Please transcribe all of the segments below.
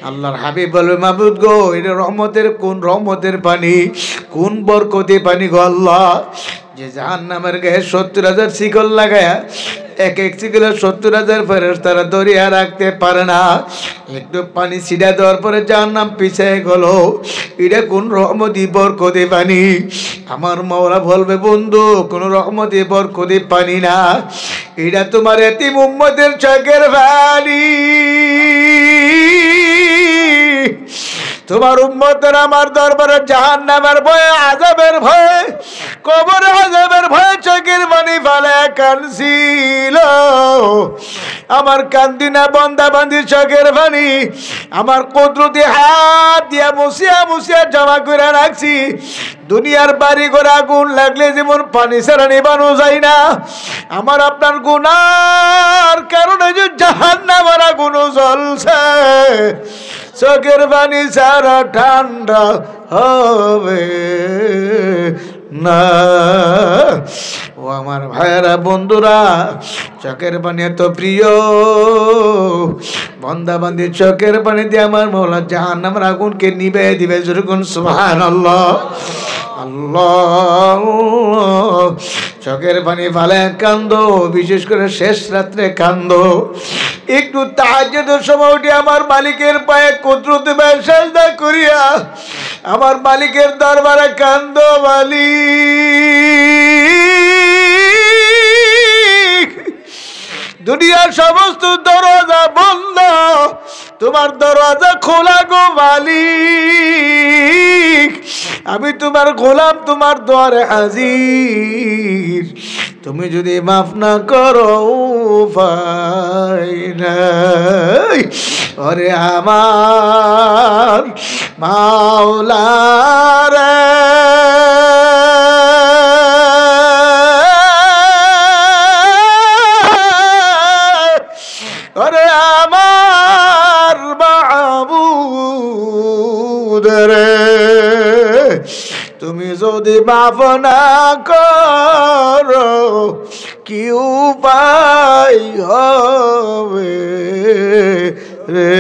আল্লাহর হাবিব বলবে মাবুদ গো এটা রহমতের কোন রহমতের পানি, কোন বরকতি পানি গো আল্লাহ, যে জাহান্নামের গায়ে 70,000 শিকল লাগায়া এক এক শিকলে 70,000 ফেরেশতারা দরিয়া রাখতে পারে না। একটু পানি ছিটা দেওয়ার পরে জাহান্নাম পিছিয়ে গেল। এটা কোন রহমতি বরকতি পানি? আমার মাওলা বলবে বন্ধু কোন রহমতি বরকতি পানি না, এটা তোমার এতিম উম্মতের চোখের পানি। তোমার উম্মতের আমার দরবারে জাহান্নামের ভয়ে, আযাবের ভয়ে, কবরে আযাবের ভয়ে চোখের পানি ফেলে কাঁদছিল। আমার কান্দি না বান্দা বান্দি চোখের পানি আমার কুদরতি হাত দিয়া মুছিয়া মুছিয়া জমা করে রাখছি। দুনিয়ার বাড়ি ঘর আগুন লাগলে যেমন পানি ছাড়া নিবানো যায় না, আমার আপনার গুনার কারণে যে জাহান্নামের আগুন জ্বলছে, চোখের পানি ছাড়া ঠান্ডা হবে না। ও আমার ভাইয়েরা বন্ধুরা, চোখের পানি এত প্রিয়, বান্দা বান্দির চোখের পানি দিয়ে আমার মাওলা জাহান্নামের আগুনকে নিভে দিবে। যেরকম সুবহানাল্লাহ। আল্লাহ চোখের পানি ফালে কান্দো, বিশেষ করে শেষ রাত্রে কান্দো। একটু তাহাজ্জুদের সময় উঠে আমার মালিকের পায়ে কুদরতি ভাবে সিজদা করিয়া আমার মালিকের দরবারে কান্দো, মালিক দুনিয়ার সমস্ত দরজা বন্ধ, তোমার দরজা খোলা গো মালিক। আমি তোমার গোলাম, তোমার দ্বারে হাজির। তুমি যদি মাফ না করো উপায় নাই। ওরে আমার মাওলা রে, ওরে আমার মাবুদ রে, তুমি যদি মাফ না করো কি উপায় হবে রে?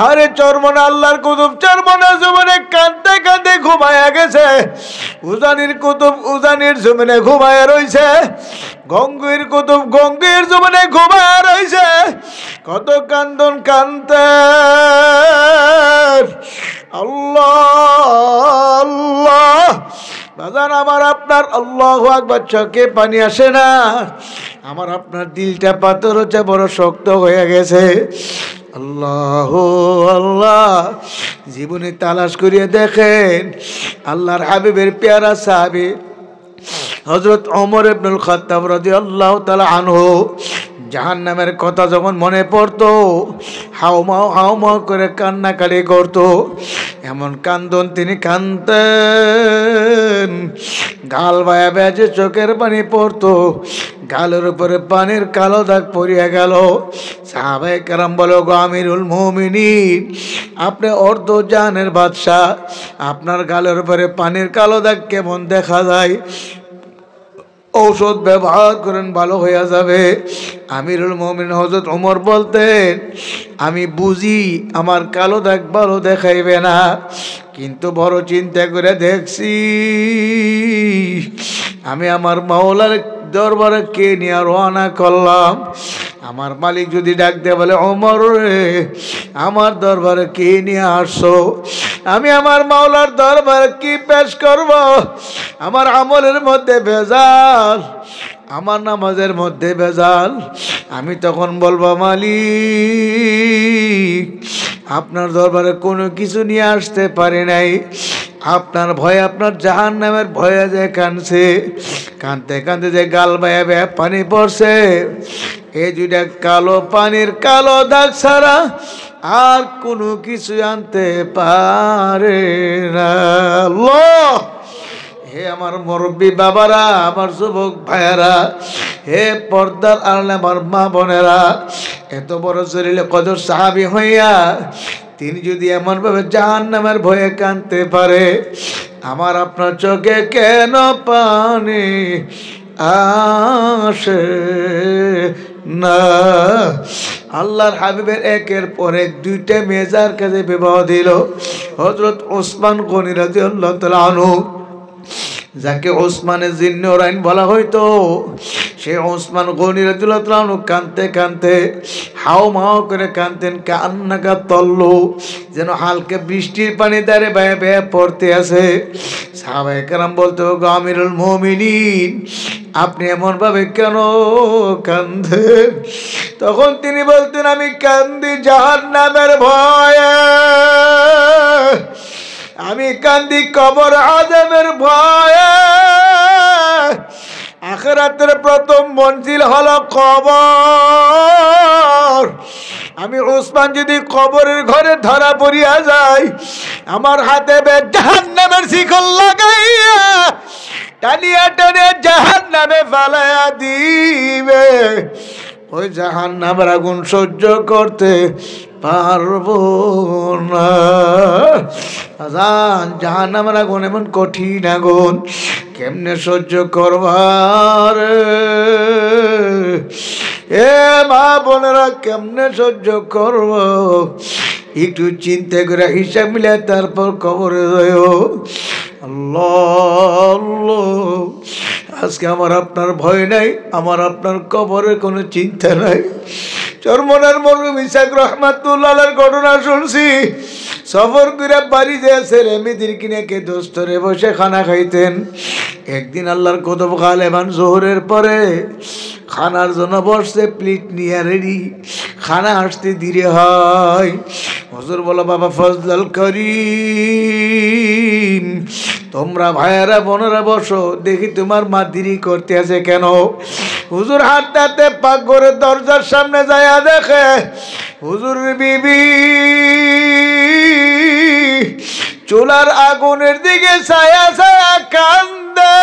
আরে চরমনা আল্লাহর কুতুব চরমনা জমিনে কাঁদতে কাঁদতে ঘুমায়া গেছে। উজানির কুতুব উজানির জমিনে ঘুমায়া রইছে। গঙ্গের কুতুব গঙ্গের জমিনে ঘুমায়া রইছে। কত কান্দন কানতে আল্লাহ আল্লাহ বাজান আমার আপনার আল্লাহু আকবার চোখে পানি আসে না। আমার আপনার দিলটা পাথর হচ্ছে, বড় শক্ত হয়ে গেছে। আল্লাহ আল্লাহ জীবনে তালাশ করিয়ে দেখেন আল্লাহর হাবিবের পেয়ারা সাহাবী হযরত ওমর ইবনুল খাত্তাব রাদিয়াল্লাহু তাআলা আনহু জাহান্নামের কথা যখন মনে পড়তো হাউমাউ করে কান্নাকাটি করতো। এমন কান্দন তিনি কাঁদতেন, গাল বায়া বেজে চোখের পানি পড়তো, গালের উপরে পানির কালো দাগ পড়িয়া গেল। সাহাবায়ে কেরাম বলো গো আমিরুল মুমিনিন, আপনি অর্ধ জাহানের বাদশাহ, আপনার গালের উপরে পানির কালো দাগ কেমন দেখা যায়? ঔষধ ব্যবহার করেন, ভালো হয়ে যাবে। আমিরুল মুমিনিন হযরত ওমর বলতেন আমি বুঝি আমার কালো দাগ ভালো দেখাইবে না, কিন্তু বড় চিন্তা করে দেখছি আমি আমার মাওলার দরবারে কে নিয়ে রওনা করলাম। আমার মালিক যদি ডাক দেয় বলে ওমর রে আমার দরবারে কে নিয়ে আসছো, আমি আমার মাওলার দরবারে কি পেশ করব? আমার আমলের মধ্যে ভেজাল, আমার নামাজের মধ্যে ভেজাল। আমি তখন বলবো মালিক আপনার দরবারে কোনো কিছু নিয়ে আসতে পারি নাই, আপনার ভয়ে, আপনার জাহান্নামের ভয়ে যে কাঁদছে, কাঁদতে কাঁদতে যে গাল বায়া বায়া পানি পড়ছে, এই দুইটা কালো পানির কালো দাগ ছাড়া আর কোনো কিছু আনতে পারে না। আল্লাহ হে আমার মুরব্বী বাবারা, আমার যুবক ভাইয়েরা, হে পর্দার আড়ালে আমার মা বোনেরা, এত বড় জলিল কদর সাহাবী হইয়া তিনি যদি এমনভাবে জাহান্নামের ভয়ে কাঁদতে পারে, আমার আপনার চোখে কেন পানি আসে না। আল্লাহর হাবিবের একের পর এক দুইটা মেজার কাছে বিবাহ দিল। হযরত ওসমান গনি রাদিয়াল্লাহু তাআলা আনহু, যাকে ওসমানে জিন্নুরাইন বলা হইতো, সে ওসমান গনি রাদিয়াল্লাহু তাআলা আনহু কাঁদতে কাঁদতে হাও মাও করে কাঁদতেন, কান্নাকা তল্লু, যেন হালকা বৃষ্টির পানি দাঁড়ে বেয়ে বেয়ে পড়তে আছে। সাহাবায়ে কেরাম বলতো, গো আমিরুল মুমিনিন, আপনি এমন ভাবে কেন কাঁদেন? তখন তিনি বলতেন, আমি কান্দি জাহান্নামের ভয়ে, আমি কান্দি কবর আযাবের ভয়ে। আখিরাতের প্রথম মঞ্জিল হলো কবর। আমি ওসমান যদি কবরের ঘরে ধরা পড়িয়া যাই, আমার হাতে জাহান্নামের শিকল লাগাইয়া টানিয়া টানিয়া জাহান্নামে ফালাইয়া দিবে। ওই জাহান্নামের আগুন সহ্য করতে পারবো না। আজান, জাহান্নামের আগুন এমন কঠিন আগুন, কেমনে সহ্য করবার? এ মা বোনেরা, কেমনে সহ্য করব? একটু চিন্তা করে হিসাব মিলে তারপর কবরে যাও। আল্লাহ, আজকে আমার আপনার ভয় নাই, আমার আপনার কবরের কোনো চিন্তা নাই। চরমনার মরহুম ইসাক রহমাতুল্লাহ আলাইহির ঘটনা শুনছি। সফর করে বাড়ি যায় ছেলে মেয়েদের কিনে কে দোস্তরে বসে খানা খাইতেন। একদিন আল্লাহর কদম গালেবান জোহরের পরে খানার জন্য বসছে, প্লেট নিয়ে রেডি। খানা আসতে ধীরে হয়। হুজুর বলো, বাবা ফজলাল করিম, তোমরা ভাইয়েরা বোনেরা বসো, দেখি তোমার মা দেরি করতে আছে কেন? হুজুর হাঁটতে হাঁটতে পাকঘরের দরজার সামনে যায়, দেখে হুজুর বিবি চুলার আগুনের দিকে ছায়া ছায়া কান্দে,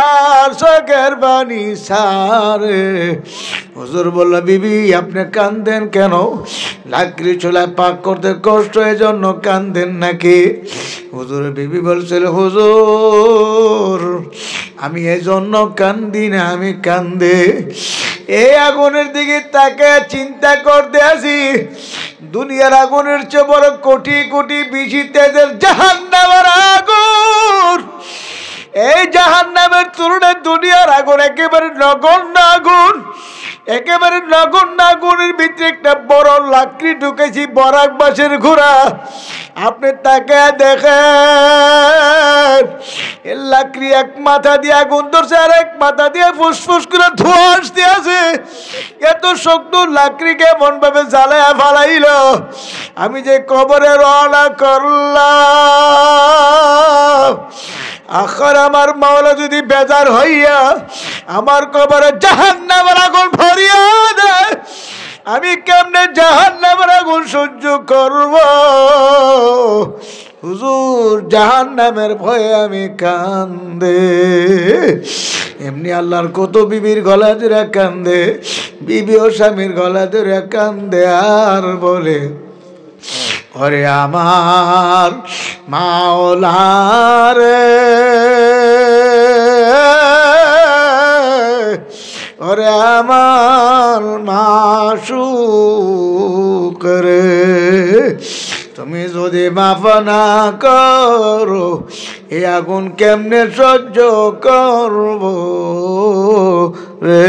আর চোখের পানি ছাড়ে। হুজুর বলল, বিবি আপনি কান্দেন কেন? লাকড়ি চুলায় পাক করতে কষ্ট, এজন্য কান্দেন নাকি? হুজুর বিবি বলছিল, হুজুর আমি এজন্য কান্দি না, আমি কান্দে এই আগুনের দিকে তাকে চিন্তা করতে আছি, দুনিয়ার আগুনের চেয়ে বড় কোটি কোটি বেশি তেজের জাহান্নামের আগুন। এই জাহান্নামের তুলনায় দুনিয়ার আগুন একেবারে নগণ্য আগুন, একেবারে নগণ্য আগুনের ভিতরে একটা বড় লাকড়ি ঢুকেছি, বরাক বাঁশের ঘোড়া। আপনি তাকে দেখেন, এর লাকড়ি এক মাথা দিয়ে আগুন ধরছে, আর এক মাথা দিয়ে ফুসফুস করে ধোঁয়া আসতে আছে। এত শক্ত লাকড়ি কেমন ভাবে জ্বালায়া ফালাইল। আমি যে কবরে রওনা করলাম, আখর আমার মাওলা যদি বেজার হইয়া আমার কবরে জাহান্নামের আগুন ভরিয়া দেয়, আমি কেমনে জাহান্নামের আগুন সহ্য করব? হুজুর জাহান্নামের ভয়ে আমি কান্দে। এমনি আল্লাহর কত বিবির গলা ধরে কান্দে, বিবি ও স্বামীর গলা ধরে কান্দে, আর বলে, ওরে আমার মাওলা রে, ওরে আমার মাশুক রে, তুমি যদি মাফ না করো এই আগুন কেমনে সহ্য করব রে?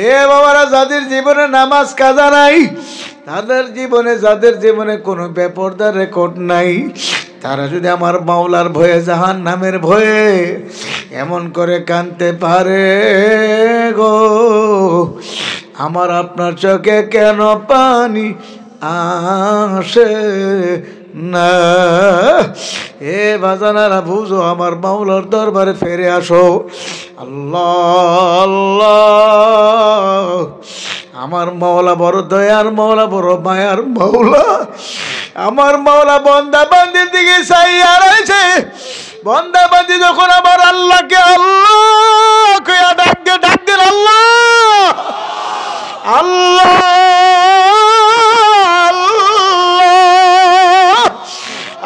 এ বাবারা, যাদের জীবনে নামাজ কাজা নাই, যাদের জীবনে কোনো বেপরদার রেকর্ড নাই, তারা যদি আমার মাওলার ভয়ে, জাহান্নামের ভয়ে এমন করে কাঁদতে পারে গো, আমার আপনার চোখে কেন পানি আসে না? এ বাজানারা বুঝো, আমার মাওলার দরবারে ফিরে আসো। আল্লাহ আল্লাহ, আমার মাওলা বড় দয়ার মাওলা, বড় মায়ার মাওলা। আমার মাওলা বন্দা বান্দির দিকে চাইয়া রয়েছে। বন্দা বান্দি যখন আমার আল্লাহকে আল্লাহ কইয়া ডাক দেন, আল্লাহ আল্লাহ আল্লাহ,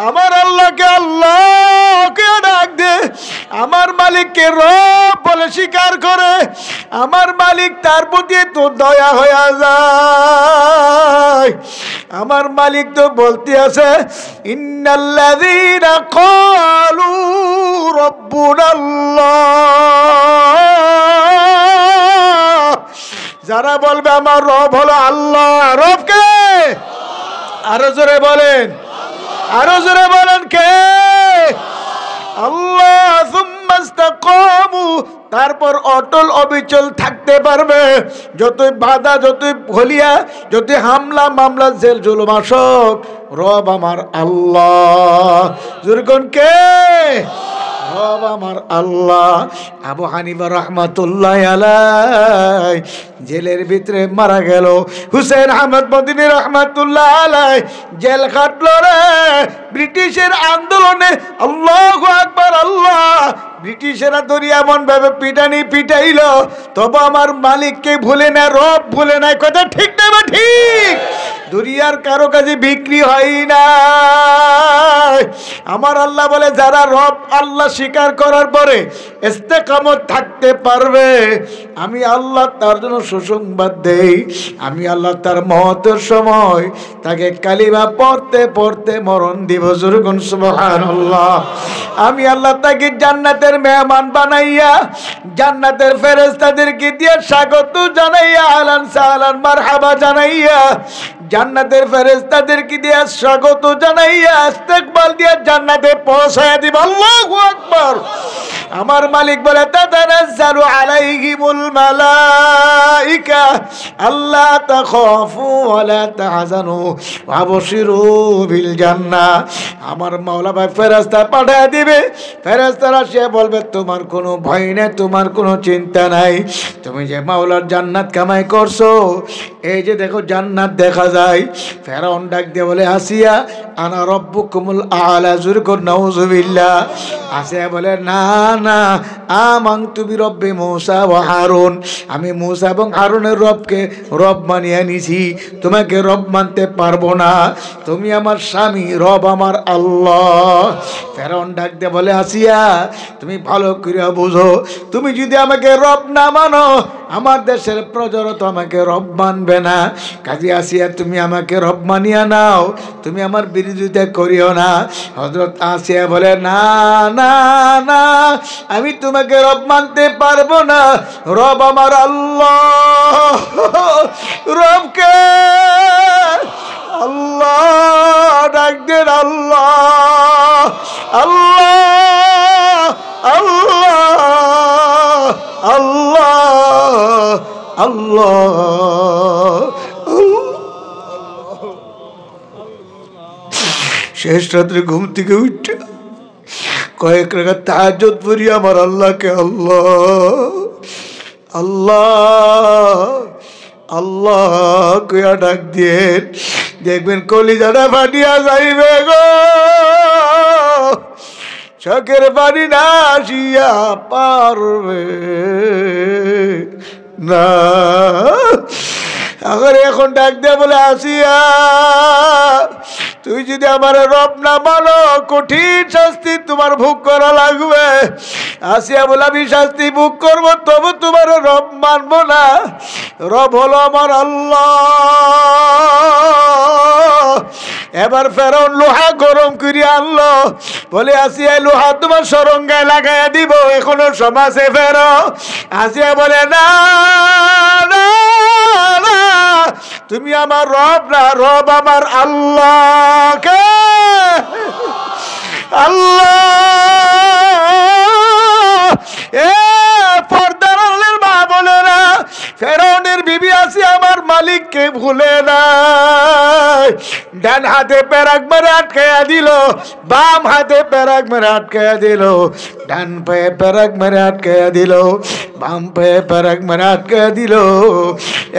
আমার আল্লাহকে আল্লাহ কইয়া ডাক দে, আমার মালিককে রব বলে স্বীকার করে আমার মালিক তার প্রতি তো দয়া হয়ে যায়। আমার মালিক তো বলতে আছে ইন্নাল্লাযীনা ক্বালু রাব্বুনাল্লাহ, যারা বলবে আমার রব হলো আল্লাহ। রব কে? আরো জোরে বলেন, আরো জোরে বলেন কে? আল্লাহ। সুম্মা ইসতাকামু, তারপর অটল অবিচল থাকতে পারবে। যতই বাধা, যতই ভলিয়া, যতই হামলা মামলা জেল জুলুম আসুক, রব আমার আল্লাহ। জোরগণ কে? রব আমার আল্লাহ। আবু হানিফা রাহমাতুল্লাহ আলাইহি জেলের ভিতরে মারা গেল। হুসেন আহমদ মদিনী রাহমাতুল্লাহ আলাইহি জেল কাটলো রে ব্রিটিশের আন্দোলনে। আল্লাহু আকবার, আল্লাহ। ব্রিটিশেরা ধরি এমন ভাবে পিটানি পিটাইল, তবে আমার মালিককে ভুলে না, রব ভুলে নাই। কথা ঠিক না বা ঠিক? দুনিয়ার কারো কাছে বিক্রি হয় না। আমার আল্লাহ বলে যারা রব আল্লাহ স্বীকার করার পরে ইস্তেকামত থাকতে পারবে, আমি আল্লাহ তার জন্য সুসংবাদ দেই। আমি আল্লাহ তার মওতের সময় তাকে কালিমা পড়তে পড়তে মরণ দিব। জোরগণ সুবহানাল্লাহ। আমি আল্লাহ তাকে জান্নাতের মেহমান বানাইয়া, জান্নাতের ফেরেশতাদেরকে দিয়ে স্বাগত জানাইয়া, আহলান সাহলান মারহাবা জানাইয়া, জান্নাতের ফেরেশতাদেরকে দিয়ে স্বাগত জানাইয়া, ইস্তেকবাল দিয়ে জান্নাতে পৌঁছায়া দিব। আল্লাহু আকবার। আমার মালিক বলে তাতানাজ্জালু আলাইহিমুল মালাইকা আল্লা তাখাফু ওয়া লা তাহজানু ওয়া আবশিরু বিল জান্নাহ। আমার মাওলা ভাই ফেরেশতা পাঠিয়ে দিবে। ফেরেশতারা সে বলবে তোমার কোনো ভয় নেই, তোমার কোনো চিন্তা নাই। তুমি যে মাওলার জান্নাত কামাই করছো, এই যে দেখো জান্নাত দেখা যায়। ফেরাউন ডাক দিয়ে বলে আসিয়া আনা রব্বুকুমুল আ'লা। জুরকুন নাউযুবিল্লাহ। আসিয়া বলে না না, আমানতু বিরব্বি মূসা ওয়া হারুন, আমি মূসা এবং হারুনের রবকে রব মানিয়ে নিছি, তোমাকে রব মানতে পারবো না। তুমি আমার স্বামী, রব আমার আল্লাহ। ফেরাউন ডাক দিয়ে বলে আসিয়া তুমি ভালো করে বুঝো, তুমি যদি আমাকে রব না মানো, আমার দেশের প্রজারা তো আমাকে রব মানবে না। কাজী আসিয়া তুমি আমাকে রব মানিয়া নাও, তুমি আমার বিরোধিতা করিও না। হযরত আসিয়া বলে না না না, আমি তোমাকে রব মানতে পারবো না, রব আমার আল্লাহ। রবকে আল্লাহ ডাক দেন, আল্লাহ আল্লাহ আল্লাহ আল্লাহ আল্লাহ। শেষ রাত্রে ঘুম থেকে উঠে কয়েক রাকাত তাহাজ্জুদ পড়ি আমার আল্লাহকে আল্লাহ আল্লাহ আল্লাহ কইয়া ডাক দিয়ে দেখবেন কলিজাটা ফাটিয়া যাইবে গো। চোখের পানি না আসিয়া পারবে না। আগে এখন ডাক দিয়ে বলে আসিয়া তুই যদি আমার রব না মানো, কঠিন শাস্তি তোমার ভোগ করা লাগবে। আসিয়া বলে আমি শাস্তি ভোগ করবো, তবু তোমার রব মানবো না। রব হলো আমার আল্লাহ। এবার ফেরাউন লোহা গরম করে আনলো, বলে আসিয়া লোহা তোমার সরঙ্গায় লাগাইয়া দিব, এখনো সমাজে ফেরো। আসিয়া বলে না না না, তুমি আমার রব না, রব আমার আল্লাহ। কে? আল্লাহ। এ পর্দার আড়ালের মা বলে না, ফেরাউনের বিবি আসিয়া আমার মালিককে ভুলে নাই। ডান হাতে পেরাক মেরে আটকাইয়া দিল, বাম হাতে পেরাক মেরে আটকাইয়া দিল, ডান পায়ে পেরাক মেরে আটকাইয়া দিল, বাম পায়ে পেরাক মেরে আটকাইয়া দিল।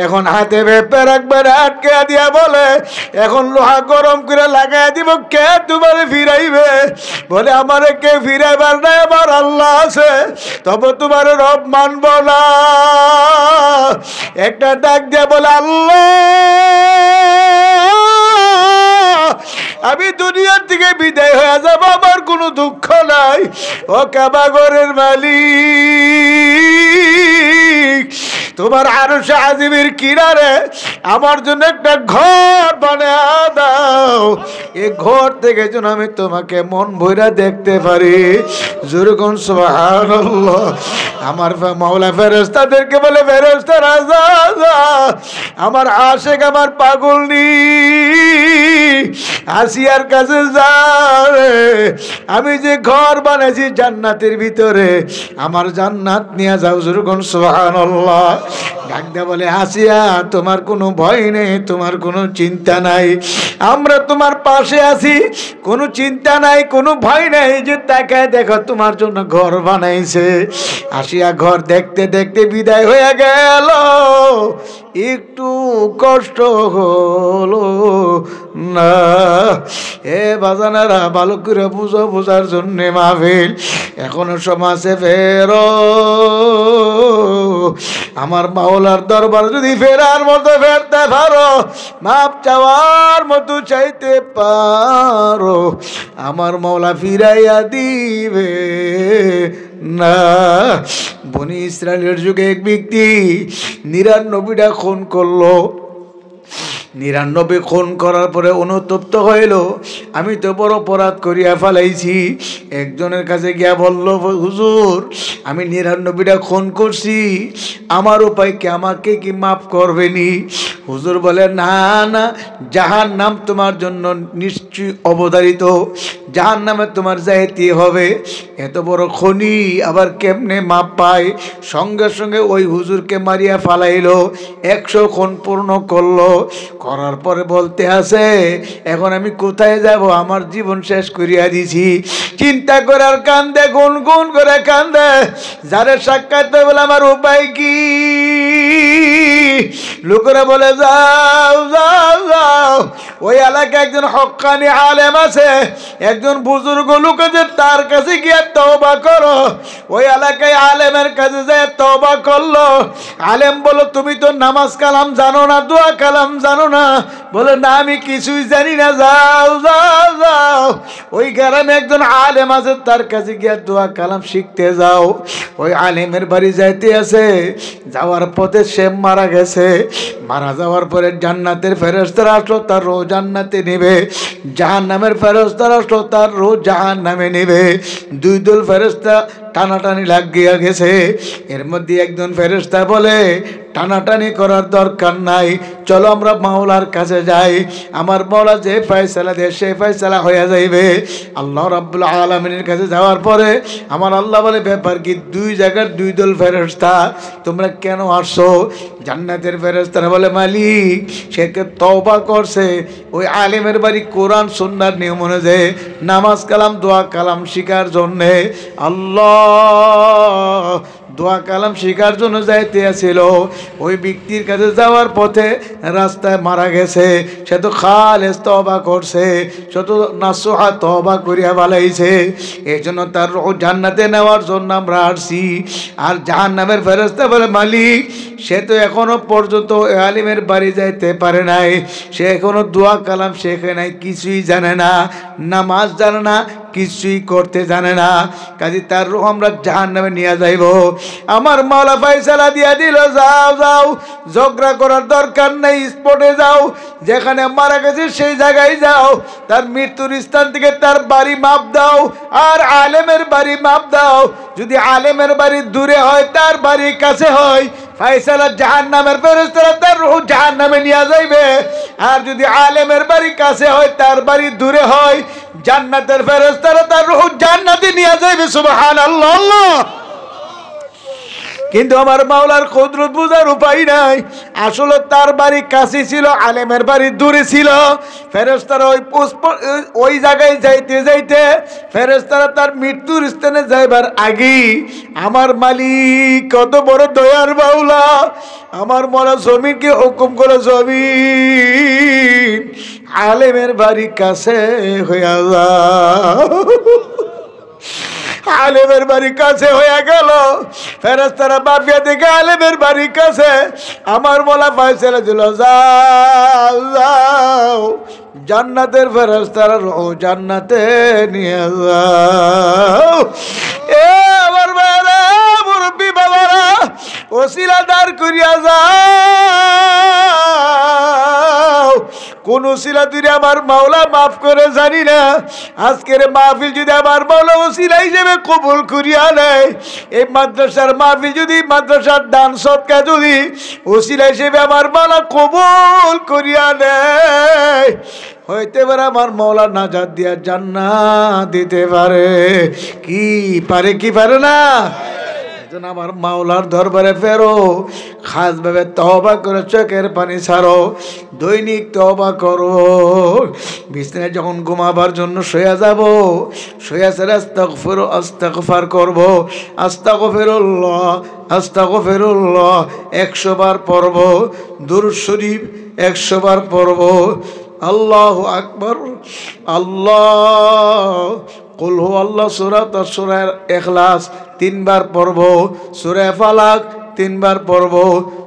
এখন হাতে পেরাক মেরে আটকাইয়া দিয়া বলে এখন লোহা গরম করে লাগাইয়া দিব, কে তোমার ফিরাইবে? বলে আমারে কে ফিরাইবার নাই, আমার আল্লাহ আছে, তবে তোমার রব মানব না। একটা ডাক দিয়ে বলে আল্লাহ আমি দুনিয়ার থেকে বিদায় হয়ে যাব, আমার কোনো দুঃখ নাই। ও কাবাগরের মালিক, তোমার আরশে আজিমের কিনারে আমার জন্য একটা ঘর বানিয়ে দাও, এই ঘর থেকে যেন আমি তোমাকে মন ভইরা দেখতে পারি। জোরে কোন সুবহানাল্লাহ। আমার মাওলা ফেরেশতাদেরকে বলে, ফেরেশতারা যা যা, আমার আশিক আমার পাগল নি আসিয়ার কাছে যা, আমি যে ঘর বানাইছি জান্নাতের ভিতরে, আমার জান্নাত নিয়ে যাও। জোরে কোন সুবহানাল্লাহ। ডাক দিয়ে বলে, আসিয়া তোমার কোনো ভয় নেই, তোমার কোনো চিন্তা নাই, আমরা তোমার পাশে আছি, কোনো চিন্তা নাই, কোনো ভয় নাই। যে তাকায় দেখো তোমার জন্য ঘর বানাইছে। আসিয়া ঘর দেখতে দেখতে বিদায় হয়ে গেল, একটু কষ্ট হলো না। এ বাজানারা ভালো করে বুঝো, বোঝার জন্য মাহফিল এখনো সমাজে ফেরো। আমার মাওলার দরবার যদি ফেরার মতো ফেরতে পারো, মাপ চাওয়ার মতো চাইতে পারো, আমার মাওলা ফিরাইয়া দিবে না। বনি ইসরায়েলের যুগে এক ব্যক্তি ৯৯টা খুন করলো। ৯৯ খুন করার পরে অনুতপ্ত হইল, আমি তো বড় অপরাধ করিয়া ফেলাইছি। একজনের কাছে গিয়া বলল, হুজুর আমি ৯৯টা খুন করছি, আমার উপায় কি, আমাকে কি মাফ করবেনি? হুজুর বলে, না না, জাহান্নাম তোমার জন্য নিশ্চয় অবধারিত, জাহান্নামে তোমার যাইতে হবে। এত বড় খনি আবার কেমনে মাপ পায়? সঙ্গে সঙ্গে ওই হুজুরকে মারিয়া ফালাইলো, ১০০ খুন পূর্ণ করলো। করার পরে বলতে আছে, এখন আমি কোথায় যাব, আমার জীবন শেষ করিয়া দিছি। চিন্তা করে আর কান্দে, গুন গুন করে কান্দে। যারে সাক্ষাৎ বলে, আমার উপায় কি? লোকেরা বলে, যাও যাও যাও, ওই এলাকায় একজন হক্কানি আলেম আছে, একজন বুজুর্গ লোক আছে, তার কাছে গিয়ে তওবা করো। ওই এলাকায় আলেমের কাছে যায় তওবা করলো। আলেম বলো, তুমি তো নামাজ কালাম জানো না, দোয়া কালাম জানো না। বলে, না আমি কিছুই জানি না। যাও যাও যাও, ওই গ্রামে একজন আলেম আছে, তার কাছে গিয়ে দোয়া কালাম শিখতে যাও। ওই আলেমের বাড়ি যাইতে আছে, যাওয়ার পথে সে মারা গেছে। মারা যাওয়ার পরে জান্নাতের ফেরেশতারা আসলো, তার রোজ জান্নাতে নেবে। জাহান্নামের ফেরেশতারা আসলো, তার রোজ জাহান্নামে নেবে। দুই দল ফেরেশতা টানাটানি লাগিয়া গেছে। এর মধ্যে একজন ফেরেশতা বলে, টানাটানি করার দরকার নাই, চলো আমরা মাওলার কাছে যাই। আমার মাওলা যে ফয়সালা দেয় সে ফয়সালা হয়ে যাইবে। আল্লাহ রাব্বুল আলামিনের কাছে যাওয়ার পরে আমার আল্লাহ বলে, ব্যাপার কি? দুই জায়গার দুই দল ফেরেশতা, তোমরা কেন আসছো? জান্নাতের ফেরেশতারা বলে, মালিক সে তওবা করছে, ওই আলেমের বাড়ি কোরআন সুন্নাহর নিয়ম অনুযায়ী নামাজ কালাম দোয়া কালাম শিখার জন্যে। আল্লাহ দোয়া কালাম শিখার জন্য যাইতে আসছিল। ওই ব্যক্তির কাছে যাওয়ার পথে রাস্তায় মারা গেছে। সে তো খালেস তওবা করছে, সে তো নাসুহা তওবা করিয়া বালাইছে। এই জন্য তার রূহ জান্নাতে নেওয়ার জন্য আমরা আসছি। আর জাহান্নামের ফেরেশতা বলে, মালিক সে তো এখনো পর্যন্ত আলিমের বাড়ি যাইতে পারে নাই, সে এখনো দোয়া কালাম শেখে নাই, কিছুই জানে না, নামাজ জানে না, কিছুই করতে জানে না। কাজে তার রূহ আমরা জাহান্নামে নিয়ে যাইব। আমার মাওলা ফয়সালা দিয়া দিল, যাও যাও, ঝগড়া করার দরকার নেই, স্পটে যাও, যেখানে মারা গেছে সেই জায়গায় যাও, তার মৃত্যুর স্থান থেকে তার বাড়ি মাপ দাও, আর আলেমের বাড়ি মাপ দাও। যদি আলেমের বাড়ি দূরে হয়, তার বাড়ি কাছে হয়, ফয়সালা জাহান্নামের ফেরেশতারা তার রূহ জাহান্নামে নিয়ে যাইবে। আর যদি আলেমের বাড়ি কাছে হয়, তার বাড়ি দূরে হয়, জান্নাতের ফেরেশতারা তার রূহ জান্নাতে নিয়ে যাইবে। সুবহানাল্লাহ। কিন্তু আমার মাওলার কুদরত বুঝার উপায় নাই। আসলে তার বাড়ি কাছে ছিল, আলেমের বাড়ি দূরে ছিল। ফেরেশতারা ওই জায়গায় যাইতে যাইতে ফেরেশতারা তার মৃত্যুর স্থানে যাইবার আগে আমার মালিক কত বড় দয়ার মাওলা, আমার মরা জমিনকে হুকুম করে, জমিন আলেমের বাড়ি কাছে হইয়া যাও। আলেমের বাড়ি কাছে হয়ে গেল। ফেরেশতারা বাপিয়া দেখে আলেমের বাড়ি কাছে। আমার মোলা ফয়সালা দিল, যাও যাও, জান্নাতের ফেরেশতারা রূহ জান্নাতে নিয়ে যাও। এ আমার বাবা মুরব্বি বাবারা, ওসিলা পার করিয়া যাও। কোন উসিলা তুই আমার মাওলা মাফ করে জানি না, আজকের মাহফিল যদি আমার মাওলা উসিলা হিসেবে কবুল করিয়া নেয়, এই মাদ্রাসার মাহফিল যদি মাদ্রাসার দান সদকা যদি উসিলা হিসেবে আমার মাওলা কবুল করিয়া নেয়, হইতে পারে আমার মাওলা নাজাত দিয়া জান্নাত দিতে পারে। কি পারে কি পারে না? আমার মাওলার দরবারে ফেরো, খাস ভাবে তওবা করে চোখের পানি ছাড়ো, দৈনিক তওবা করো। বিছানায় যখন ঘুমাবার জন্য শুয়ে যাব, শুয়ে ছাড়া আস্তাগফার করব, আস্তাগফিরুল্লাহ আস্তাগফিরুল্লাহ 100 বার পড়ব, দুরূদ শরীফ 100 বার পড়ব, আল্লাহু আকবার, আল্লাহ কুল হুয়াল্লাহ সূরা সূরা ইখলাস 3 বার পড়ব, সূরা ফালাক 3 বার পড়ব,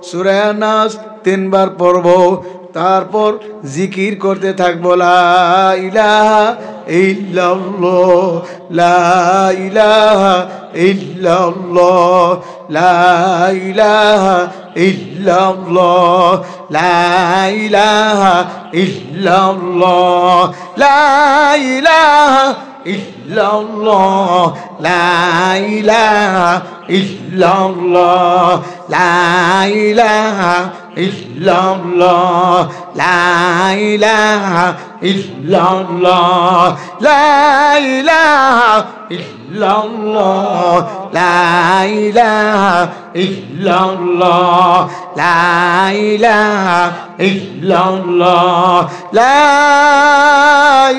সূরা নাস 3 বার পড়ব। তারপর জিকির করতে থাকবো, লা ইলাহা ইল্লাল্লাহ, লা ইলাহা ইল্লাল্লাহ, লা ইলাহা ইল্লাল্লাহ, লা ইলাহা ইল্লাল্লাহ, লা ইলাহা ইল্লাল্লাহ, লা ইলাহা ইল্লাল্লাহ, লা ইলাহা ইল্লাল্লাহ, লা ইলাহা ইল্লাল্লাহ, লা ইলাহা ইল্লাল্লাহ, লা ইলাহা ইল্লাল্লাহ, লা ইলাহা ইল্লাল্লাহ, লা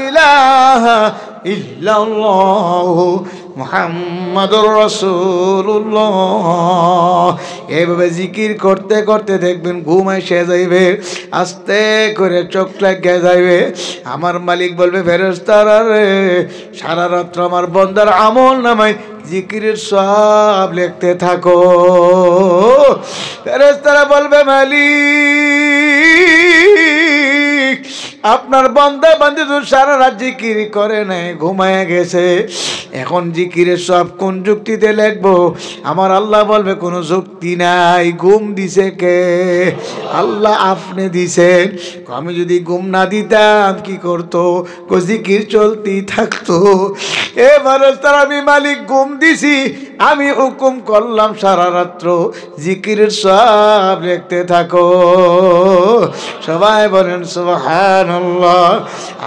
ইলাহা ইল্লাল্লাহ মুহাম্মাদুর রাসূলুল্লাহ। এইভাবে জিকির করতে করতে দেখবেন ঘুম এসে যাইবে, আস্তে করে চোখ লাগিয়ে যাইবে। আমার মালিক বলবে, ফেরেশতারা রে, সারা রাত্র আমার বান্দার আমল নামায় জিকিরের সওয়াব লিখতে থাকো। ফেরেশতারা বলবে, মালিক আপনার বান্দা বান্দি তো সারা রাত জিকির করে নাই, ঘুমায় গেছে, এখন জিকিরের সব কোন যুক্তিতে লিখবো? আমার আল্লাহ বলবে, কোনো যুক্তি নাই। ঘুম দিছে কে? আল্লাহ আপনি দিছেন। আমি যদি ঘুম না দিতাম কি করতো? জিকির চলতি থাকতো। এবারে তার আমি মালিক ঘুম দিছি, আমি হুকুম করলাম সারা রাত্র জিকিরের সব লিখতে থাকো। সবাই বলেন সুবহানাল্লাহ।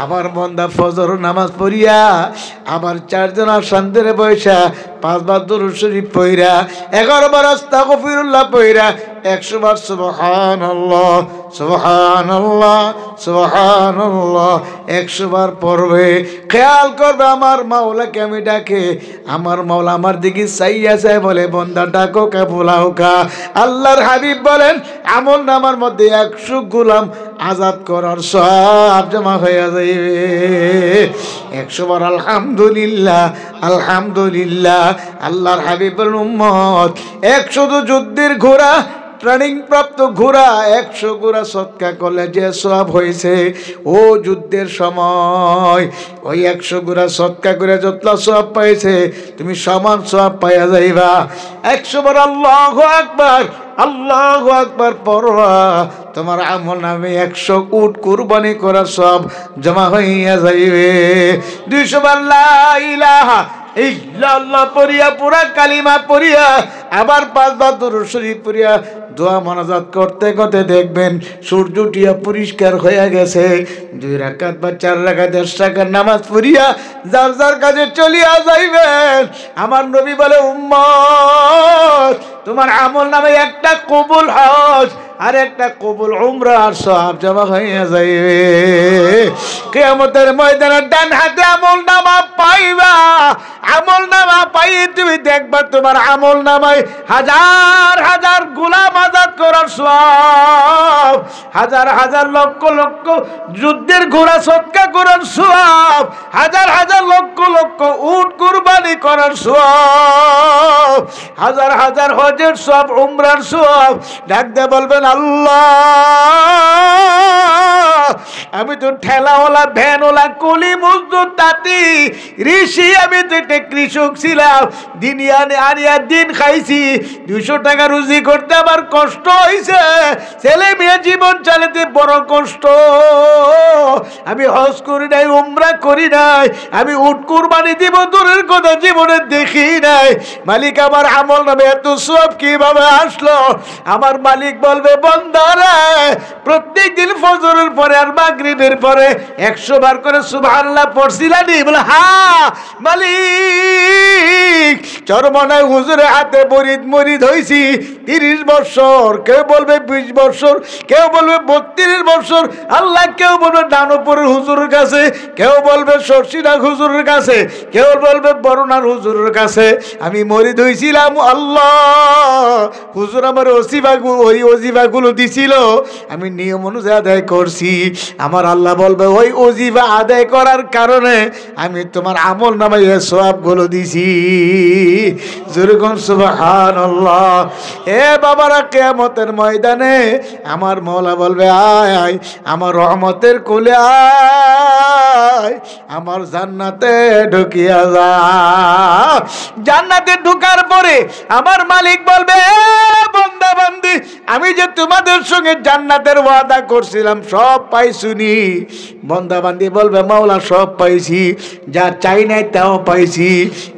আমার বান্দা ফজর নামাজ পড়িয়া আবার 4 জন শান্তিরে বৈশা 5 বার দুরূদ শরীফ পড়িয়া 11 বার আস্তাগফিরুল্লাহ পড়িয়া 100 বার সুবহানাল্লাহ সুবহানাল্লাহ সুবহানাল্লাহ 100 বার পড়বে। খেয়াল করবে আমার মাওলাকে আমি ডাকে, আমার মাওলা আমার দিকে চাইয়া চাই বলে, বান্দা ডাকো কা বুলাও কা। আল্লাহর হাবিব বলেন, আমল নামার মধ্যে 100 গোলাম আজাদ করার সওয়াব জমা হয়ে যাবে। 100 বার আলহামদুলিল্লাহ আলহামদুলিল্লাহ। আল্লাহর হাবিব বলেন, উম্মত 100 যুদ্ধের ঘোড়া, ট্রেনিং প্রাপ্ত ঘোড়া 100 ঘোড়া সৎকা করলে যে সওয়াব হয়েছে, ও যুদ্ধের সময় ওই 100 ঘোড়া সৎকা করে যতলা সওয়াব পাইছে, তুমি সমান সওয়াব পাইয়া যাইবা। 100 বার আল্লাহু আকবার আল্লাহু আকবার পড়বা, তোমার আমল নামে 100 উট কুরবানি করার সওয়াব জমা হইয়া যাইবে। 200 বার লা ইলাহা ইল্লাল্লাহ পড়িয়া, পুরা কালিমা পড়িয়া, আবার 5 বার দুরূদ শরীফ পড়িয়া দোয়া মোনাজাত করতে করতে দেখবেন সূর্য উঠিয়া পরিষ্কার হয়ে গেছে। 2 রাকাত বা 4 রাকাত 10 রাকাত নামাজ পড়িয়া যার যার কাজে চলিয়া যাইবেন। আমার নবী বলে, উম্মত তোমার আমল নামে একটা কবুল হজ আর একটা কবুল উমরার সওয়াব জমা হইয়া যাইবে। কিয়ামতের ময়দানে ডান হাতে আমল নামা পাইবা। আমল নামা পাই তুমি দেখবা তোমার আমল নামায় হাজার হাজার গোলাম আজাদ করার সওয়াব, হাজার হাজার লক্ষ লক্ষ যুদ্ধের ঘোড়া সৎকা করার সওয়াব, হাজার হাজার লক্ষ লক্ষ উট কুরবানি করার সওয়াব, হাজার হাজার হজের সওয়াব, উমরার সওয়াব। ডাক দিয়ে বলবেন, আল্লাহ আমি তো ঠেলাওয়ালা ভ্যানওয়ালা কুলি মজদুর তাঁতি ঋষি, আমি তো একটা কৃষক ছিলাম, দিনই আনিয়া দিন খাইছি, 200 টাকা রুজি করতে আমার কষ্ট হয়েছে, ছেলে মেয়ে জীবন চালাতে বড় কষ্ট। আমি হজ করি নাই, উমরা করি নাই, আমি উট কুরবানি দিব দূরের কথা জীবনে দেখি নাই। মালিক আমার আমল নামে এত সব কিভাবে আসলো? আমার মালিক বলবে, বান্দারে প্রত্যেক দিন ফজরের পরে আর মাগরিবের পরে 100 বার করে সুবহানাল্লাহ পড়ছিলানি? বলে হ্যাঁ মালিক। চরমনায় হুজুরের হাতে মরিদ হয়েছি 30 বছর, কেউ বলবে 20 বছর, কেউ বলবে 32 বছর, আল্লাহ কেউ বলবে ডানোপুরের হুজুরের কাছে, কেউ বলবে শর্ষিনাগ হুজুরের কাছে, কেউ বলবে বরুণার হুজুরের কাছে আমি মরিদ হয়েছিলাম। আল্লাহ হুজুর আমার ওজিফাগুলো দিছিল, আমি নিয়ম অনুযায়ী আদায় করছি। আমার আল্লাহ বলবে ওই ওজিফা আদায় করার কারণে আমি তোমার আমল নামায় সওয়াবগুলো দিছি। যেরকম সুবহানাল্লাহ। এ বাবারা, কিয়ামতের ময়দানে আমার মওলা বলবে আয় আয় আমার রহমতের কোলে আয়, আমার জান্নাতে ঢুকিয়া যা। জান্নাতে ঢুকার পরে আমার মালিক বলবে, বান্দা বান্দি, আমি যে তোমাদের সঙ্গে জান্নাতের ওয়াদা করছিলাম সব পাইছুনি? বান্দা বান্দি বলবে, মাওলা সব পাইছি, যা চাই নাই তাও পাইছি।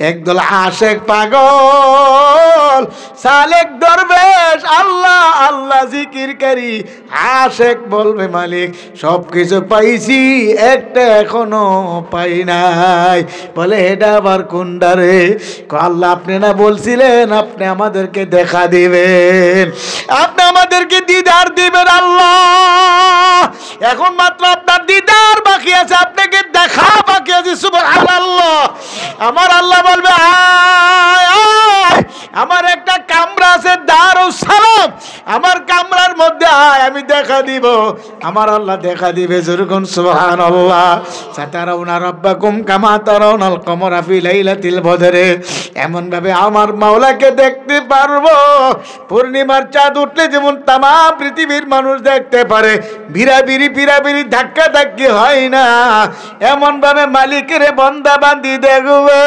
একদল আশেক পাগল, সালেক দরবেশ, আল্লাহ আল্লাহ জিকিরকারী আশেক বলবে, মালিক সব কিছু পাইছি, একটা এখনো পাই নাই। বলে এটা আবার কোনটারে? আল্লাহ আপনি না বলছিলেন আপনি আমাদেরকে দেখা দিবেন, আপনি আমাদেরকে দিদার দিবেন। আল্লাহ এখন মাত্র আপনার দিদার বাকি আছে, আপনাকে দেখা বাকি আছে। সুবহানাল্লাহ। আমার আল্লাহ বলবে আয় আয়, আমার একটা কামরা আছে দারুস সালাম, আমার কামরার মধ্যে আয়, আমি দেখা দিব। আমার আল্লাহ দেখা দিবে। যেরকম সুবহানাল্লাহ। সাতারাউনা রাব্বাকুম কামা তারাউনাল কমরা ফি লাইলাতিল বদরে, এমন ভাবে আমার মাওলাকে দেখতে পারবো পূর্ণিমার চাঁদ উঠলে যেমন তাম পৃথিবীর মানুষ দেখতে পারে, বিরাবিরি ধাক্কা ধাক্কি হয় না, এমন ভাবে মালিকের বান্দা বান্দি দেখবে।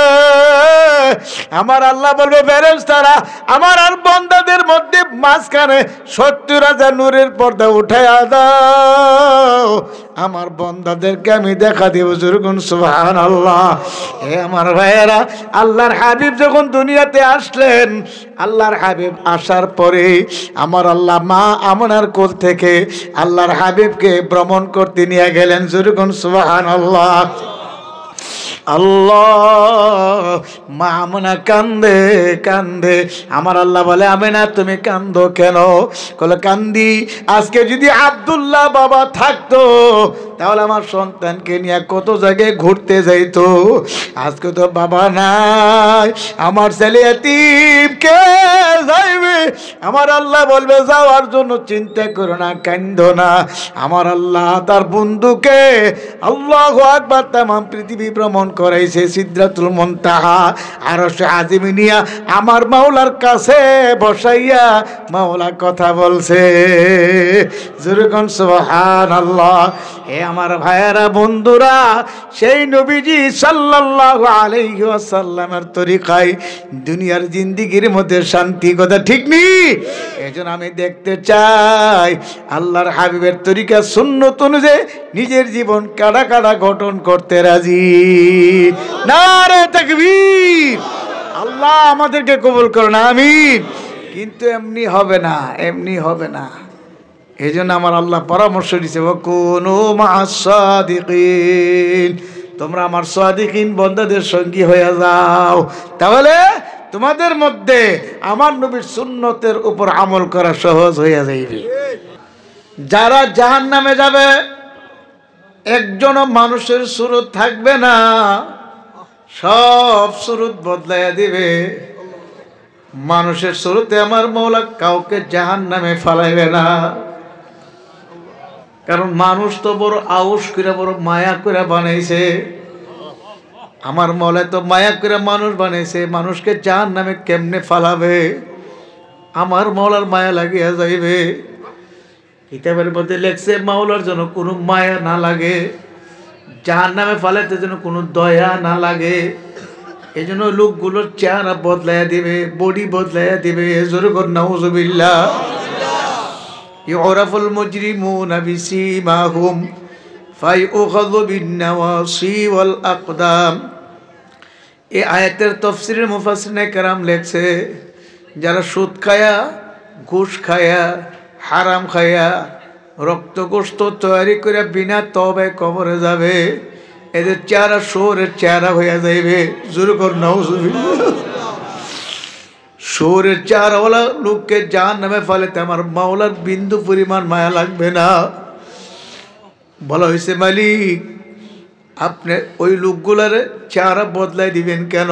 আমার আল্লাহ বলবে, ফেরেশতারা আমার আর বান্দাদের মধ্যে মাঝখানে 70,000 নূরের পর্দা উঠাইয়া দাও, আমার বান্দাদেরকে আমি দেখা দেব। যেরকম সুবহানাল্লাহ। এ আমার ভাইয়েরা, আল্লাহর হাবিব যখন দুনিয়াতে আসলেন, আল্লাহর হাবিব আসার পরে আমার আল্লাহ মা আমনার কোল থেকে আল্লাহর হাবিবকে ভ্রমণ করতে নিয়ে গেলেন। যেরকম সুবহানাল্লাহ। আল্লাহ, মা আমনা কান্দে কান্দে। আমার আল্লাহ বলে, আমেনা তুমি কান্দো কেন? বলে, কান্দি আজকে যদি আব্দুল্লাহ বাবা থাকতো তাহলে আমার সন্তানকে নিয়ে কত জায়গায় ঘুরতে যাইতো। আজকে তো বাবা নাই, আমার ছেলে এতিম, কে যাইবে? আমার আল্লাহ বলবে, যাওয়ার জন্য চিন্তা করো না, কান্দো না। আমার আল্লাহ তার বন্ধুকে আল্লাহু আকবার তাম পৃথিবী ভ্রমণ করাইছে, সিদরাতুল মুনতাহা আরশে আজিম নিয়া আমার মাওলার কাছে বসাইয়া মাওলা কথা বলছে। যেরকম সুবহানাল্লাহ। এ আমার ভাইয়েরা বন্ধুরা, সেই নবীজি সাল্লাল্লাহু আলাইহি ওয়াসাল্লামের তরিকায় দুনিয়ার জিন্দেগির মধ্যে শান্তি, কথা ঠিক নেই? এজন্য আমি দেখতে চাই আল্লাহর হাবিবের তরিকা সুন্নত অনুযায়ী নিজের জীবন কাটা কাটা গঠন করতে রাজি। নারে তাকবীর। আল্লাহ আমাদেরকে কবুল করুন, আমিন। কিন্তু এমনি হবে না, এমনি হবে না। এই জন্য আমার আল্লাহ পরামর্শ দিয়েছে, ওয়াকুনু মা'আস সাদিকিন, তোমরা আমার সাদিকিন বান্দাদের সঙ্গী হয়ে যাও, তাহলে তোমাদের মধ্যে আমার নবীর সুন্নতের উপর আমল করা সহজ হয়ে যাইবে। যারা জাহান্নামে যাবে, একজন মানুষের সুরত থাকবে না, সব সুরত বদলাইয়া দিবে। মানুষের সুরতে আমার মওলা কাউকে জাহান্নামে ফালাইবে না, কারণ মানুষ তো বড় আউশ করে, বড় মায়া করে বানাইছে। আমার মওলা তো মায়া করে মানুষ বানাইছে, মানুষকে জাহান্নামে কেমনে ফালাবে? আমার মওলার মায়া লাগিয়া যাইবে। কিতাবের মধ্যে লেখছে মাওলার যেন কোনো মায়া না লাগে, জাহান্নামে ফালাতে যেন কোনো দয়া না লাগে। এই জন্য লোকগুলোর চেহারা বদলাইয়া দিবে, বডি বদলাইয়া দিবে। জোরে কর নাউজুবিল্লাহ। ইউরাফুল মুজরিমুনা বিসীমাহুম ফায়ুখাযু বিন-নাওয়াসি ওয়াল আকদাম। এই আয়াতের তাফসীরের মুফাসসিরিনে কেরাম লেখছে, যারা সুদ খায়া, ঘুষ খায়া, হারাম খায়া, রক্ত গোশত তৈরি করে বিনা তওবায় কবরে যাবে, এদের চেহারা শুয়োরের চেহারা হয়ে যাইবে। জোরে কর নাউজুবিল্লাহ। শুয়োরের চেহারাওয়ালা লোককে জাহান্নামে ফেলাতে আমার মাওলার বিন্দু পরিমাণ মায়া লাগবে না। বলা হয়েছে, মালিক আপনি ওই লোকগুলার চেহারা বদলাই দিবেন কেন?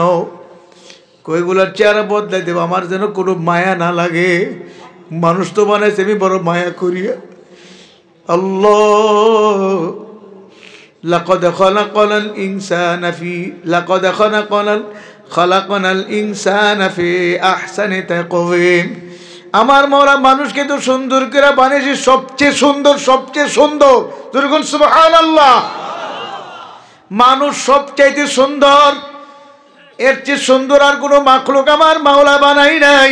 কইগুলার চেহারা বদলাই দেব আমার যেন কোনো মায়া না লাগে। মানুষ তো বানাইছে আমি বড় মায়া করিয়া। আল্লাহ লাকাদ খালাকাল ইনসানা ফি আহসানি তাকওয়িম। আমার মওলা মানুষকে তো সুন্দর করে বানিয়েছে, সবচেয়ে সুন্দর, সবচেয়ে সুন্দর। যখন সুবহানাল্লাহ, মানুষ সবচাইতে সুন্দর, এর চেয়ে সুন্দর আর কোনো মাখলুক আমার মাওলা বানাই নাই।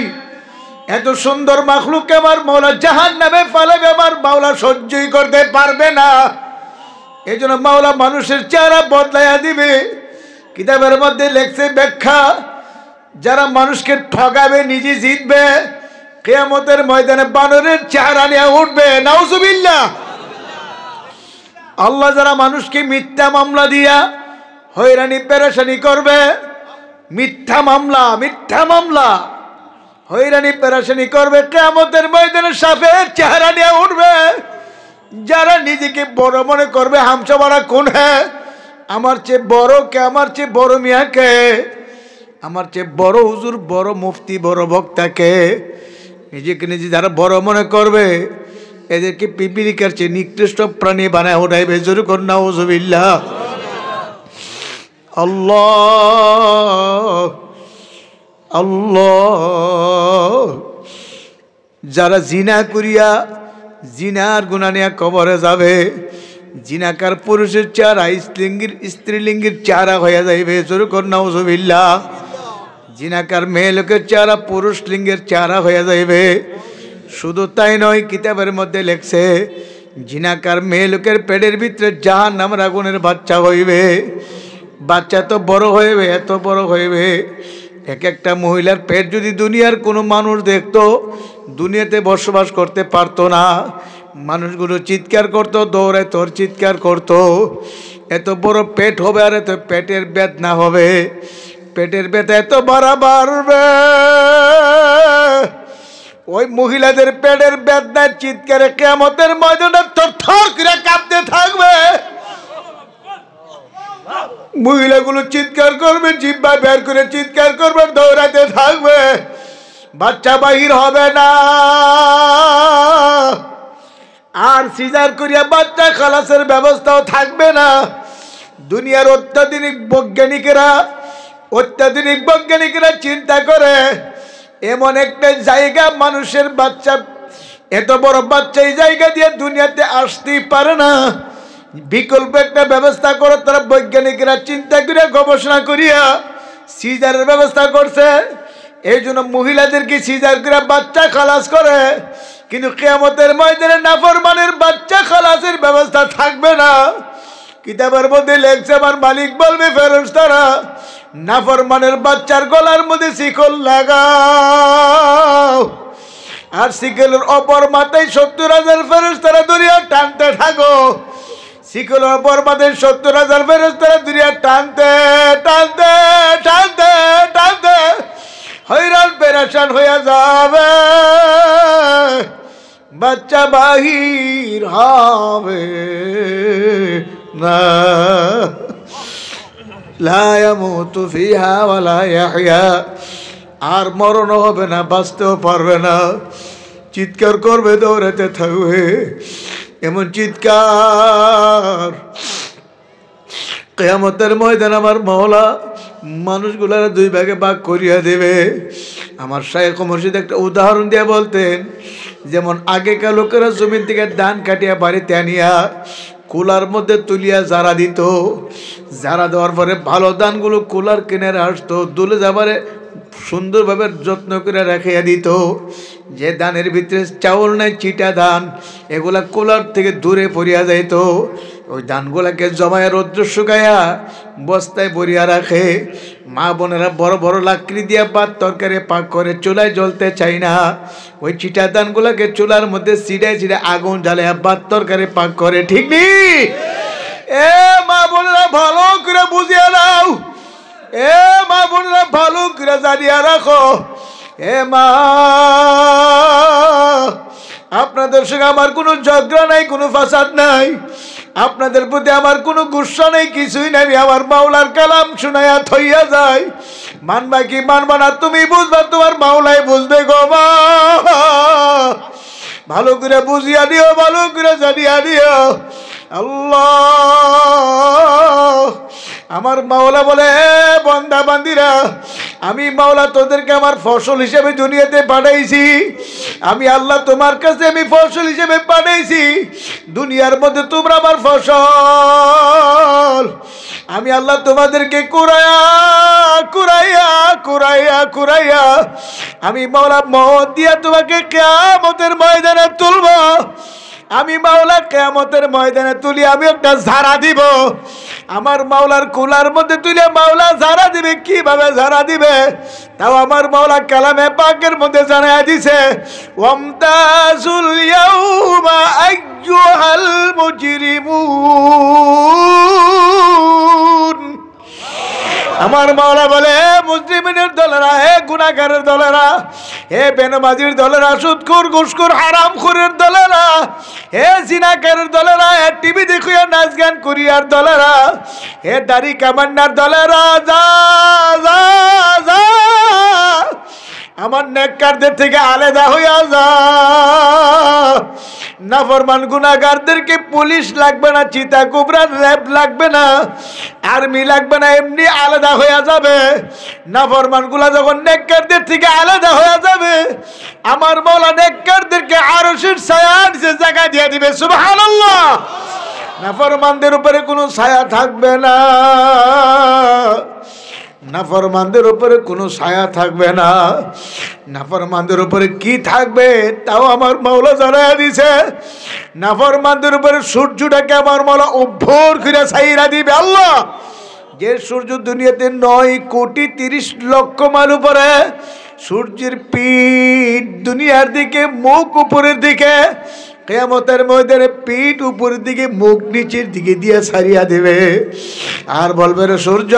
এত সুন্দর মাখলুককে আমার মাওলা জাহান্নামে ফেলাবে, আমার মাওলা সহ্যই করতে পারবে না। এই জন্য মাওলা মানুষের চেহারা বদলাইয়া দিবে। কিতাবের মধ্যে লেখছে ব্যাখ্যা, যারা মানুষকে ঠকাবে নিজে জিতবে, কিয়ামতের ময়দানে বানরের চেহারা নিয়ে উঠবে। নাউজুবিল্লাহ। আল্লাহ যারা মানুষকে মিথ্যা মামলা দিয়া হয়রানি পেরেশানি করবে, মিথ্যা মামলা হয়রানি পেরেশানি করবে, কিয়ামতের ময়দানে সাপের চেহারা নিয়ে উঠবে। যারা নিজেকে বড় মনে করবে, হামসা বড়া কোন হ্যাঁ, আমার চেয়ে বড় কে, আমার চেয়ে বড় মিয়া কে, আমার চেয়ে বড় হুজুর, বড় মুফতি, বড় বক্তা কে, নিজেকে নিজে যারা বড় মনে করবে, এদেরকে পিপিলিকার চেয়ে নিকৃষ্ট প্রাণী বানায় উঠাইবে। জোরে কর নাউজুবিল্লাহ। আল্লাহ আল্লাহ। যারা জিনা করিয়া জিনার গুনাহ নিয়ে কবরে যাবে, জিনাকার পুরুষের চেহারা স্ত্রীলিঙ্গের চেহারা হয়ে যাইবে। জোরে কর নাউজুবিল্লাহ। জিনাকার মেয়ে লোকের চেহারা পুরুষ লিঙ্গের চেহারা হয়ে যাইবে। শুধু তাই নয়, কিতাবের মধ্যে লেখছে জিনাকার মেয়ে লোকের পেটের ভিতরে জাহান্নামের আগুনের বাচ্চা হইবে। বাচ্চা তো বড় হইবে, এত বড় হইবে, এক একটা মহিলার পেট যদি দুনিয়ার কোনো মানুষ দেখতো, দুনিয়াতে বসবাস করতে পারতো না। মানুষগুলো চিৎকার করতো, দৌড়ায় তোর চিৎকার করতো। এত বড় পেট হবে, আর এত পেটের বেদনা হবে, পেটের ব্যথা এত বাড়বে, ওই মহিলাদের পেটের বেদনার চিৎকারে কিয়ামতের ময়দানে থরথর করে কাঁপতে থাকবে। মহিলাগুলো চিৎকার করবে, জিহ্বা বের করে চিৎকার করবে, দৌড়াতে থাকবে। বাচ্চা বাহির হবে না, আর সিজার করিয়া বাচ্চা খালাসের ব্যবস্থাও থাকবে না। দুনিয়ার অত্যাধুনিক বৈজ্ঞানিকরা চিন্তা করে এমন একটা জায়গা, মানুষের বাচ্চা, এত বড় বাচ্চা এই জায়গা দিয়ে দুনিয়াতে আসতেই পারে না, বিকল্প একটা ব্যবস্থা করে তারা বৈজ্ঞানিকরা চিন্তা করে গবেষণা করিয়া সিজারের ব্যবস্থা করছে। এই জন্য মহিলাদেরকে সিজার করে বাচ্চা খালাস করে। কিন্তু কিয়ামতের ময়দানে নাফরমানের বাচ্চা খালাসের ব্যবস্থা থাকবে না। কিতাবের মধ্যে লেখছে, আমার মালিক বলবে ফেরেশতারা, নাফরমানের বাচ্চার গলার মধ্যে শিকল লাগাও, আর শিকলের অপর মাথায় 70,000 ফেরেশতারা দুনিয়া টানতে থাকো। শিকলের অপর মাথায় 70,000 ফেরেশতারা দুনিয়া টানতে টানতে টানতে টানতে হয়রান পেরেশান হয়ে যাবে, বাচ্চা বাহির হবে না। লা ইয়ামুতু ফিহা ওয়া লা ইয়াহইয়া, আর মরণ হবে না, বাঁচতেও পারবে না। চিৎকার করবে, দৌড়াতে থাকবে, এমন চিৎকার কিয়ামতের ময়দানে আমার মাওলা মানুষগুলার দুই ভাগে ভাগ করিয়া দেবে। আমার শাইখ মুর্শিদ একটা উদাহরণ দিয়ে বলতেন, যেমন আগেকার লোকেরা জমির থেকে ধান কাটিয়া বাড়িতে আনিয়া কুলার মধ্যে তুলিয়া জারা দিত, জারা দেওয়ার পরে ভালো ধানগুলো কুলার কিনারে আসতো, দুলে যাবারে সুন্দরভাবে যত্ন করে রাখিয়া দিত। যে ধানের ভিতরে চাউল নাই, চিটা ধান, এগুলা কুলার থেকে দূরে পড়িয়া যাইত। ওই ধানগুলাকে জমায়া রৌদ্র শুকাইয়া বস্তায় ভরিয়া রাখে। মা বোনেরা বড় বড় লাকড়ি দিয়া ভাত তরকারি পাক করে, চুলায় জ্বলতে চাই না, ওই চিটা ধানগুলাকে চুলার মধ্যে ছিটায় ছিটায় আগুন জ্বালাইয়া ভাত তরকারি পাক করে। ঠিক নি? এ মা বোনেরা ভালো করে বুঝিয়া নাও, এ মা বোনেরা ভালো করে জানিয়া রাখো। এ মা, আপনাদের সঙ্গে আমার কোনো ঝগড়া নাই, কোনো ফাসাদ নাই, আপনাদের প্রতি আমার কোনো গুসা নেই, কিছুই নাই। আমি আমার মাওলার কালাম শুনাইয়া থইয়া যাই। মানবা কি মানবা না তুমি বুঝবা, তোমার মাওলাই বুঝবে গো মা। ভালো করে বুঝিয়া দিও, ভালো করে জানিয়া দিও। আল্লাহ, আমার মাওলা বলে, বন্দা বান্দিরা, আমি মাওলা তোদেরকে আমার ফসল হিসেবে দুনিয়াতে পাঠাইছি। আমি আল্লাহ তোমার কাছে আমি ফসল হিসেবে পাঠাইছি। দুনিয়ার মধ্যে তোমরা আমার ফসল। আমি আল্লাহ তোমাদেরকে কুরাইয়া কুরাইয়া কুরাইয়া কুরাইয়া আমি মাওলা মত দিয়া তোমাকে কিয়ামতের ময়দানে তুলব। আমি মাওলা কিয়ামতের ময়দানে তুলি আমি একটা ঝাড়া দিব। আমার মাওলার কুলার মধ্যে তুলে মাওলা ঝাড়া দিবে। কিভাবে ঝাড়া দিবে তাও আমার মাওলা কালামে পাকের মধ্যে জানাইয়া দিছে, ওয়ামতাজুল ইয়াউমা আইয়ুহাল মুজরিমুন। আমার মাওলা বলে, মুজরিমিনের দলেরা, হে গুনাহগারের দলেরা, হে বেনমাজির দলেরা, সুদখোর ঘুষখোর হারামখোরের দলেরা, হে জিনাকারের দলেরা, হে টিভি দেখিয়া নাচ গান করিয়ার দলেরা, হে দাড়ি কামান্নার দলেরা, যা যা যা আমার নেককারদের থেকে আলাদা হইয়া যা। নাফরমান গুনাহগারদেরকে পুলিশ লাগবে না, চিতা কুবরা র্যাব লাগবে না, আর্মি লাগবে না, এমনি আলাদা হয়ে যাবে। নাফরমান গুলা যখন নেককারদের থেকে আলাদা হয়ে যাবে, আমার মাওলা নেককারদেরকে আরশের ছায়ার যে জায়গা দিয়ে দিবে। সুবহানাল্লাহ। নাফরমানদের উপরে কোনো ছায়া থাকবে না, নাফরমানদের উপরে কোনো ছায়া থাকবে না। নাফরমানদের উপরে কি থাকবে তাও আমার মাওলা জানাইয়া দিছে। নাফরমানদের উপরে সূর্যটাকে আমার মাওলা উপর করে ছাইরা দিবে। আল্লাহ, যে সূর্য দুনিয়াতে 9,30,00,000 মাইল উপরে, সূর্যের পিঠ দুনিয়ার দিকে, মুখ উপরের দিকে, কিয়ামতের ময়দানে পিঠ উপরের দিকে, মুখ নিচের দিকে দিয়ে ছাড়িয়া দেবে। আর বলবে, রে সূর্য,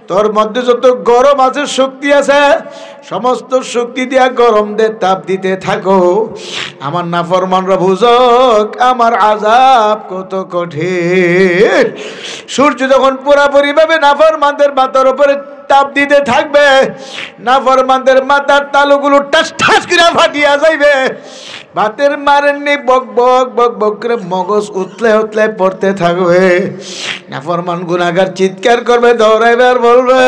তোর মধ্যে যত গরম আছে, শক্তি আছে, সমস্ত শক্তি দিয়া গরম দে, তাপ দিতে থাকো। আমার নাফরমানরা বুঝক আমার আযাব কত কঠিন। সূর্য যখন পুরাপুরি ভাবে নাফরমানদের মাথার উপরে তাপ দিতে থাকবে, নাফরমানদের মাথার তালুগুলো টাস ঠাস করে ফাটিয়া যাইবে। ভাতের মারেননি বক বক বক বক করে মগজ উতলে উতলে পড়তে থাকবে। নাফরমান গুনাহগার চিৎকার করবে, দৌড়াইবে আর বলবে,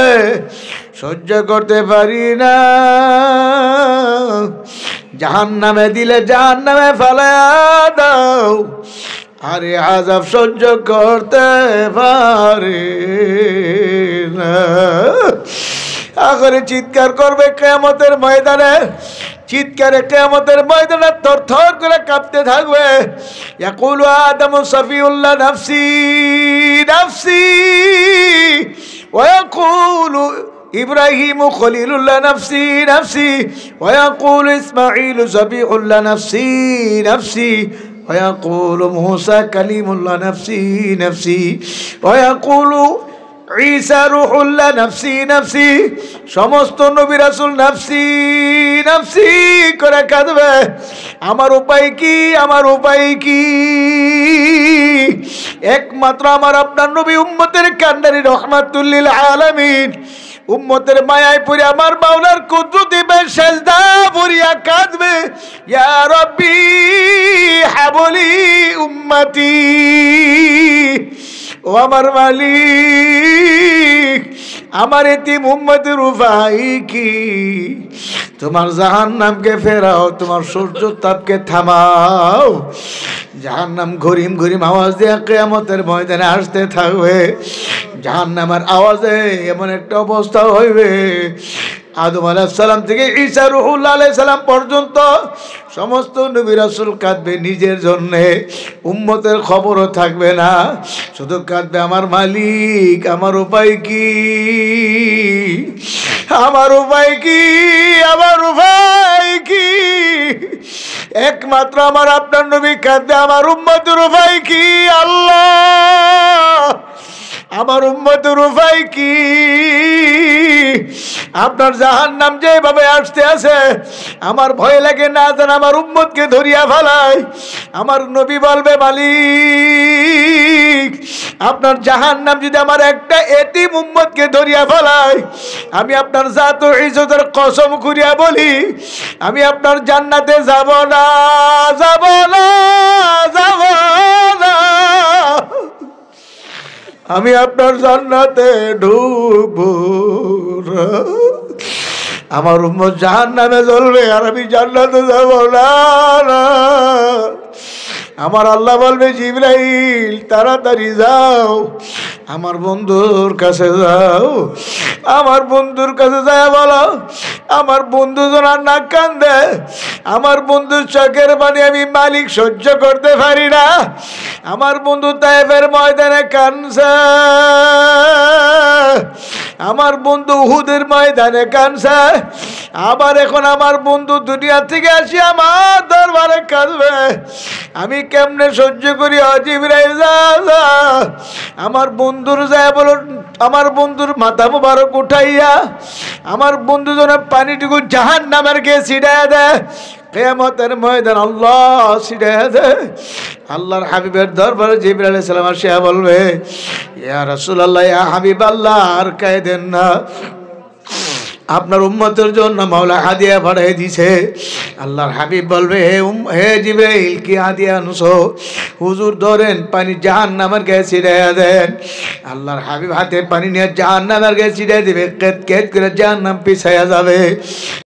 সহ্য করতে পারি না, জাহান্নামে দিলে জাহান্নামে ফেলাইয়া দাও। আরে আযাব সহ্য করতে পারি না। আখরে চিৎকার করবে কিয়ামতের ময়দানে। চিৎকারে কিয়ামতের ময়দানে থরথর করে কাঁপতে থাকবে। ইয়াকুলু আদমু সাফিউল্লাহ নাফসি নাফসি, ওয়া ইয়াকুলু ইব্রাহিমু খলিলুল্লাহ নাফসি নাফসি, ওয়া ইয়াকুলু ইসমাঈলু সাবিহুল্লাহ নাফসি নাফসি, ওয়া ইয়াকুলু মূসা কালিমুল্লাহ নাফসি নাফসি, ওয়া ইয়াকুলু ঈসা রূহুল্লাহ নাফসি নাফসি। সমস্ত নবী রাসূল নাফসি নাফসি করে কাঁদবে। আমার উপায় কি, আমার উপায় কি? একমাত্র আমার আপনার নবী উম্মতের কান্ডারি রহমাতুল লিল আলামিন, উম্মতের মায়ায় পড়ে আমার মাওলার কুদরতে সেজদা পড়িয়া কাঁদবে, ইয়া রাব্বি হাবলি উম্মতি। ও আমার মালিক, আমার এতিম উম্মতের উপায় কি? তোমার জাহান্নামকে ফেরাও, তোমার সূর্য তাপকে থামাও। জাহান্নাম ঘুরিম ঘুরিম আওয়াজ দিয়ে কিয়ামতের ময়দানে আসতে থাকবে। জাহান্নামের আওয়াজে এমন একটা অবস্থা হইবে, আদম আলাইহিস সালাম থেকে ঈসা রূহুল্লাহ আলাইহিস সালাম পর্যন্ত সমস্ত নবী রাসূল কাঁদবে নিজের জন্যে, উম্মতের খবরও থাকবে না, শুধু কাঁদবে আমার মালিক, আমার উপায় কি, আমার উপায় কি, আমার উপায় কি? একমাত্র আমার আপনার নবী কাঁদবে, আমার উম্মতের উপায় কি আল্লাহ, আমার উম্মতের উপায় কি? আপনার জাহান্নাম যেভাবে আসতে আছে আমার ভয় লাগে, না যেন আমার উম্মতকে ধরিয়া ফেলায়। আমার নবী বলবে মালিক, আপনার জাহান্নাম যদি আমার একটা এতিম উম্মতকে ধরিয়া ফেলায়, আমি আপনার জাত ও ইজ্জতের কসম করিয়া বলি, আমি আপনার জান্নাতে যাব না, যাব না, যাব না, আমি আপনার জান্নাতে ঢুকবো না। আমার উম্মত জাহান্নামে জ্বলবে আর আমি জান্নাতে যাব না। আমার আল্লাহ বলবে জিবরাইল তাড়াতাড়ি যাও, আমার বন্ধুর কাছে যাও, আমার বন্ধুর কাছে যায় বলো আমার বন্ধু যেন না কান্দে, আমার বন্ধুর চোখের পানি আমি মালিক সহ্য করতে পারি না। আমার বন্ধু তায়েফের ময়দানে কাঁদছে, আমার বন্ধু উহুদের ময়দানে কাঁদছে, আবার এখন আমার বন্ধু দুনিয়া থেকে আসি আমার দরবারে কাঁদবে, আমি কেমনে সহ্য করি? জিবরাইল যা, আমার বন্ধুর যায় বলো, আমার বন্ধুর মাথা মুবারক উঠাইয়া আমার বন্ধু যেন পানিটুকু জাহান্নামের গে ছিটাইয়া দেয়, কিয়ামতের ময়দান আল্লাহ ছিটাইয়া দেয়। আল্লাহর হাবিবের দরবারে জিবরাইল আলাইহিস সালাম আসিয়া বলবে, ইয়া রাসূলুল্লাহ, ইয়া হাবিবাল্লাহ, আর কাঁদেন না, আপনার উম্মতের জন্য মাওলা হাদিয়া পাঠিয়ে দিয়েছে। আল্লাহর হাবিব বলবে, হে জিবরাইল, কি হাদিয়া আনছো? হুজুর ধরেন পানি জাহান্নামের গায়ে ছিটাইয়া দেন। আল্লাহর হাবিব হাতে পানি নিয়ে জাহান্নামের গায়ে ছিটাই দিবে, কেত কেত করে জাহান্নাম পিছাইয়া যাবে।